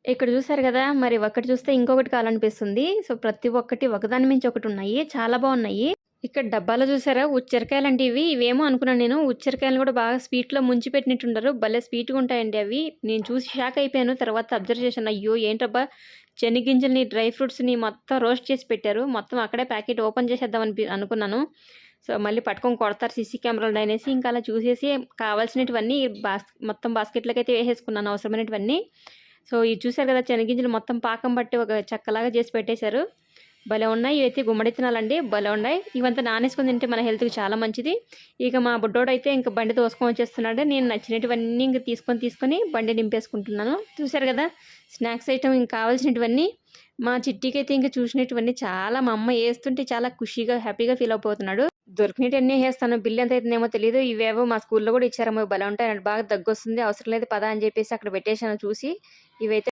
ఇక్కడ చూసారు గదా! మరి ఒకటి చూస్తే ఇంకొకటి కావాలనిపిస్తుంది. సో, ప్రతి ఒక్కటి ఒకదాని మించి ఒకటున్నాయి. చాలా బావున్నాయి. ఇక్కడ డబ్బాలో చూసారా ఉచ్చరికాయలంట ఇవి. ఇవేమో అనుకున్నాను నేను. ఉచ్చరికాయలను కూడా బాగా స్వీట్‌లో ముంచి పెట్టినట్టుంటారు. భలే స్వీట్‌గుంటాయండి అవి. నేను చూసి షాక్ అయిపోయాను. తర్వాత అబ్జర్వ్ చేశాను. అయ్యో! ఏంటబ్బా! శనగింజలని, డ్రై ఫ్రూట్స్‌ని మొత్తం రోస్ట్ చేసి పెట్టారు. మొత్తం అక్కడే ప్యాకెట్ ఓపెన్ చేసేద్దాం అనుకున్నాను. సో, మళ్ళీ పట్టుకొని కొడతారు సీసీ కెమెరాలనేసి ఇంకా అలా చూసేసి కావాల్సినటివన్నీ మొత్తం బాస్కెట్‌లోకైతే వేసేసుకున్నాను అవసరమైనటివన్నీ. సో, ఇది చూసారు కదా! శనగింజలు మొత్తం పాకం పట్టి ఒక చెక్కలాగా చేసి పెట్టేశారు. భలే ఉన్నాయి. ఇవైతే గుమ్మడిత్తనాలండి. భలే ఉన్నాయి. ఇవంతా నానేసుకొని తింటే మన హెల్త్‌కి చాలా మంచిది. ఇక మా బుడ్డోడైతే ఇంక బండి తోసుకొని వచ్చేస్తున్నాడు. నేను నచ్చినటివన్నీ ఇంక తీసుకొని బండి నింపేసుకుంటున్నాను. చూసారు కదా! స్నాక్స్ ఐటెమ్ ఇంక కావాల్సినటివన్నీ. మా చిట్టికైతే ఇంక చూసినటివన్నీ చాలా మా అమ్మ ఏస్తుంటే చాలా ఖుషిగా, హ్యాపీగా ఫీల్ అయిపోతున్నాడు. దొరికినటన్నీ ఏసేస్తాను. బిల్ ఎంత అయితుందేమో తెలీదు. ఇవేవో మా స్కూల్‌లో కూడా ఇచ్చారమ్మా! భలే ఉంటాయి. బాగా దగ్గొస్తుంది. అవసరం లేదు పదా అని చెప్పేసి అక్కడ పెట్టేసాను చూసి. ఇవైతే